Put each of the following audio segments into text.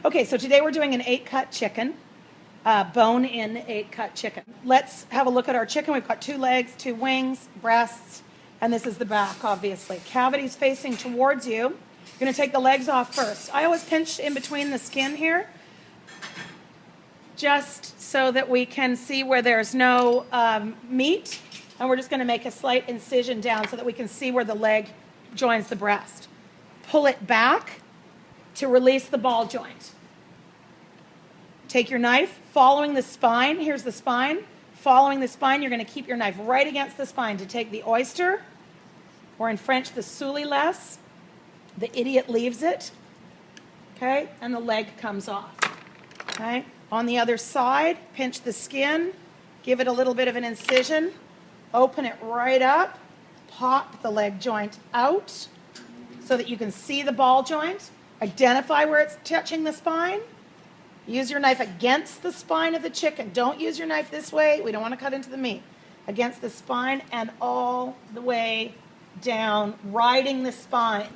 Okay, so today we're doing an 8-cut chicken, bone-in 8-cut chicken. Let's have a look at our chicken. We've got 2 legs, 2 wings, breasts, and this is the back, obviously. Cavities facing towards you. You're going to take the legs off first. I always pinch in between the skin here, just so that we can see where there's no meat, and we're just going to make a slight incision down so that we can see where the leg joins the breast. Pull it back to release the ball joint. Take your knife, following the spine. Here's the spine. Following the spine, you're going to keep your knife right against the spine to take the oyster, or in French, the souliless. The idiot leaves it. Okay, and the leg comes off. Okay, on the other side, pinch the skin, give it a little bit of an incision, open it right up, pop the leg joint out so that you can see the ball joint. Identify where it's touching the spine. Use your knife against the spine of the chicken. Don't use your knife this way. We don't want to cut into the meat. Against the spine and all the way down, riding the spine.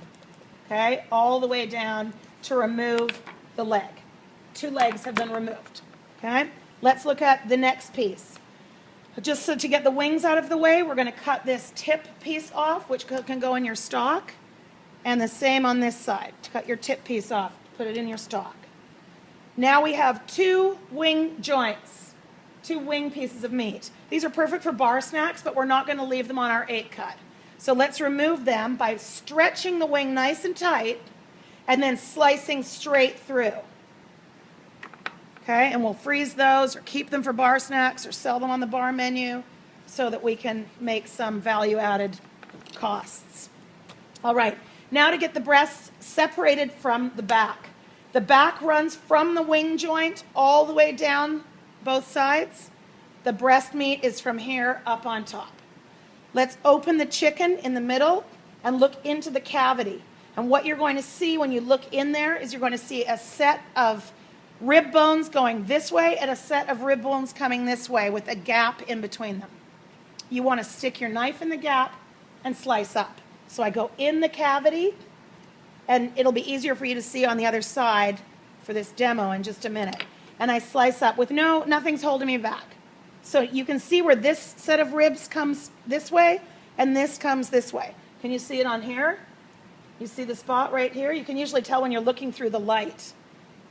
Okay, all the way down to remove the leg. 2 legs have been removed. Okay, let's look at the next piece. Just so to get the wings out of the way, we're going to cut this tip piece off, which can go in your stock. And the same on this side. Cut your tip piece off, put it in your stock. Now we have 2 wing joints, 2 wing pieces of meat. These are perfect for bar snacks, but we're not going to leave them on our 8-cut. So let's remove them by stretching the wing nice and tight and then slicing straight through. Okay, and we'll freeze those or keep them for bar snacks or sell them on the bar menu so that we can make some value-added costs. All right. Now to get the breasts separated from the back. The back runs from the wing joint all the way down both sides. The breast meat is from here up on top. Let's open the chicken in the middle and look into the cavity. And what you're going to see when you look in there is you're going to see a set of rib bones going this way and a set of rib bones coming this way with a gap in between them. You want to stick your knife in the gap and slice up. So I go in the cavity, and it'll be easier for you to see on the other side for this demo in just a minute. And I slice up with nothing's holding me back. So you can see where this set of ribs comes this way, and this comes this way. Can you see it on here? You see the spot right here? You can usually tell when you're looking through the light.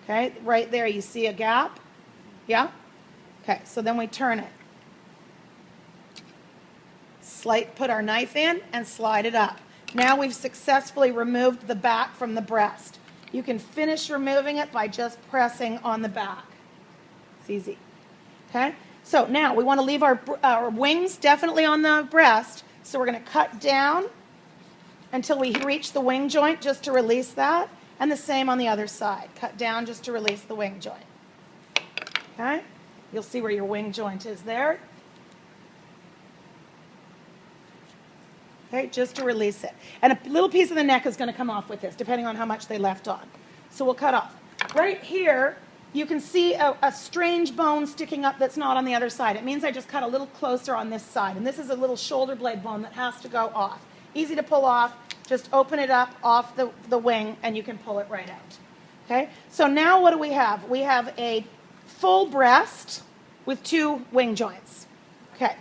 Okay, right there you see a gap. Yeah? Okay, so then we turn it. Put our knife in and slide it up. Now we've successfully removed the back from the breast. You can finish removing it by just pressing on the back. It's easy. Okay? So now we want to leave our wings definitely on the breast. So we're going to cut down until we reach the wing joint just to release that. And the same on the other side. Cut down just to release the wing joint. Okay? You'll see where your wing joint is there. Okay, just to release it. And a little piece of the neck is going to come off with this, depending on how much they left on. So we'll cut off. Right here, you can see a strange bone sticking up that's not on the other side. It means I just cut a little closer on this side. And this is a little shoulder blade bone that has to go off. Easy to pull off. Just open it up off the wing, and you can pull it right out. Okay, so now what do we have? We have a full breast with 2 wing joints. Okay.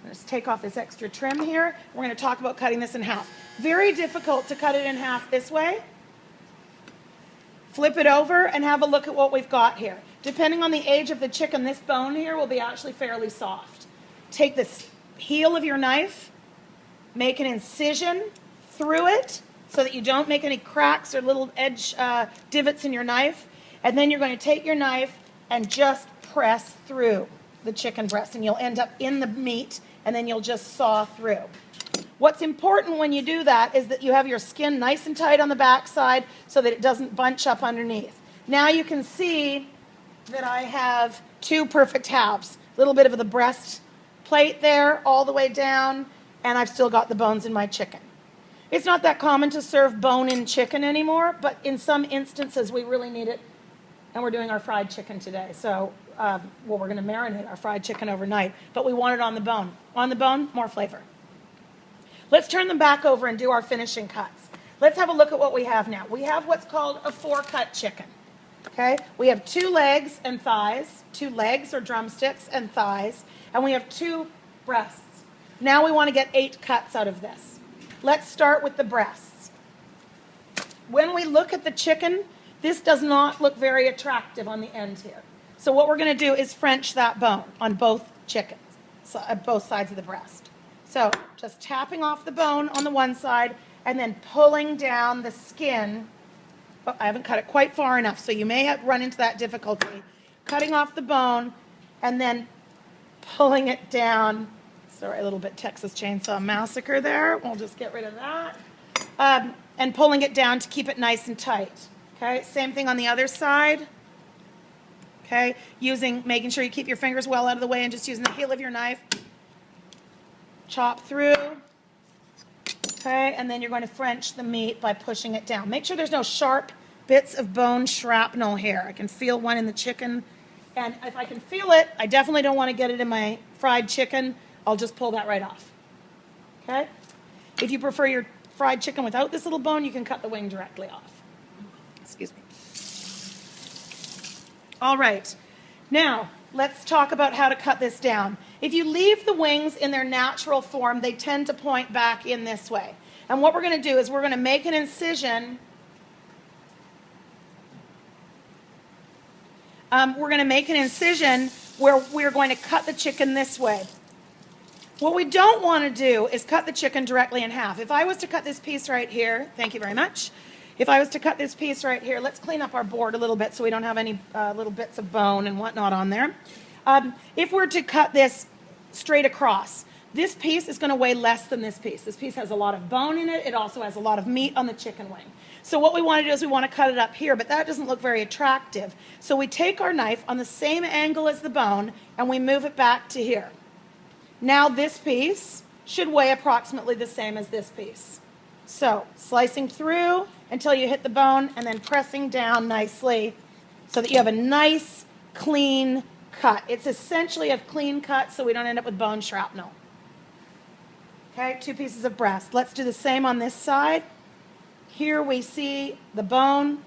Let's take off this extra trim here. We're going to talk about cutting this in half. Very difficult to cut it in half this way. Flip it over and have a look at what we've got here. Depending on the age of the chicken, this bone here will be actually fairly soft. Take the heel of your knife, make an incision through it so that you don't make any cracks or little edge divots in your knife. And then you're going to take your knife and just press through the chicken breast, and you'll end up in the meat, and then you'll just saw through. What's important when you do that is that you have your skin nice and tight on the back side so that it doesn't bunch up underneath. Now you can see that I have 2 perfect halves. A little bit of the breast plate there all the way down, and I've still got the bones in my chicken. It's not that common to serve bone-in chicken anymore, but in some instances we really need it, and we're doing our fried chicken today. So we're going to marinate our fried chicken overnight, but we want it on the bone. On the bone, more flavor. Let's turn them back over and do our finishing cuts. Let's have a look at what we have now. We have what's called a 4-cut chicken. Okay, we have 2 legs and thighs, 2 legs or drumsticks and thighs, and we have 2 breasts. Now we want to get 8 cuts out of this. Let's start with the breasts. When we look at the chicken, this does not look very attractive on the end here. So what we're going to do is French that bone on both chickens, so both sides of the breast. So just tapping off the bone on the one side and then pulling down the skin. Oh, I haven't cut it quite far enough, so you may have run into that difficulty. Cutting off the bone and then pulling it down. Sorry, a little bit Texas Chainsaw Massacre there. We'll just get rid of that. And pulling it down to keep it nice and tight. Okay, same thing on the other side. Okay, making sure you keep your fingers well out of the way and just using the heel of your knife. Chop through. Okay, and then you're going to French the meat by pushing it down. Make sure there's no sharp bits of bone shrapnel here. I can feel one in the chicken, and if I can feel it, I definitely don't want to get it in my fried chicken. I'll just pull that right off. Okay? If you prefer your fried chicken without this little bone, you can cut the wing directly off. Excuse me. All right. Now, let's talk about how to cut this down. If you leave the wings in their natural form, they tend to point back in this way. And what we're going to do is we're going to make an incision. We're going to make an incision where we're going to cut the chicken this way. What we don't want to do is cut the chicken directly in half. If I was to cut this piece right here, thank you very much. If I was to cut this piece right here, let's clean up our board a little bit so we don't have any little bits of bone and whatnot on there. If we're to cut this straight across, this piece is going to weigh less than this piece. This piece has a lot of bone in it. It also has a lot of meat on the chicken wing. So what we want to do is we want to cut it up here, but that doesn't look very attractive. So we take our knife on the same angle as the bone and we move it back to here. Now this piece should weigh approximately the same as this piece. So slicing through until you hit the bone and then pressing down nicely so that you have a nice, clean cut. It's essentially a clean cut so we don't end up with bone shrapnel. Okay, 2 pieces of breast. Let's do the same on this side. Here we see the bone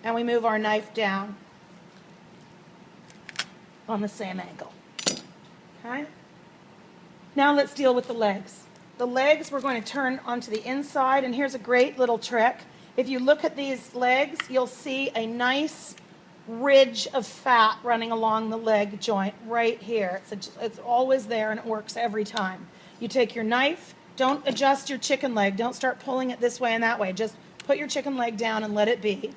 and we move our knife down on the same angle. Okay. Now let's deal with the legs. The legs we're going to turn onto the inside, and here's a great little trick. If you look at these legs, you'll see a nice ridge of fat running along the leg joint right here. It's always there and it works every time. You take your knife, don't adjust your chicken leg, don't start pulling it this way and that way. Just put your chicken leg down and let it be.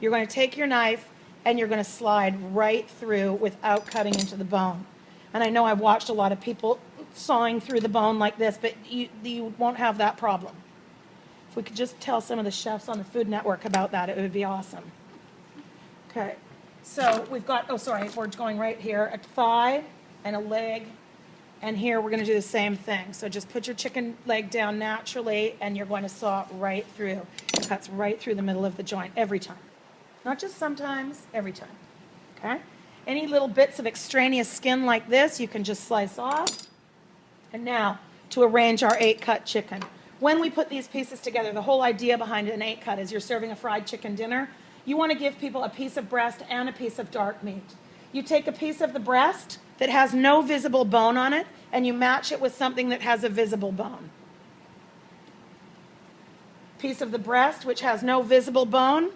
You're going to take your knife and you're going to slide right through without cutting into the bone. And I know I've watched a lot of people sawing through the bone like this, but you won't have that problem. If we could just tell some of the chefs on the Food Network about that, it would be awesome. Okay, so we've got, we're going right here, a thigh and a leg, and here we're going to do the same thing. So just put your chicken leg down naturally, and you're going to saw right through. It cuts right through the middle of the joint every time. Not just sometimes, every time. Okay? Any little bits of extraneous skin like this, you can just slice off. And now, to arrange our 8-cut chicken. When we put these pieces together, the whole idea behind an 8-cut is you're serving a fried chicken dinner. You want to give people a piece of breast and a piece of dark meat. You take a piece of the breast that has no visible bone on it, and you match it with something that has a visible bone. Piece of the breast which has no visible bone,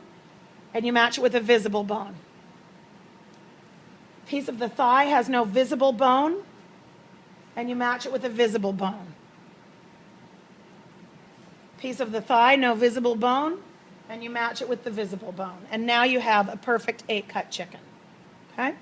and you match it with a visible bone. Piece of the thigh has no visible bone, and you match it with a visible bone. Piece of the thigh, no visible bone, and you match it with the visible bone. And now you have a perfect 8-cut chicken. Okay?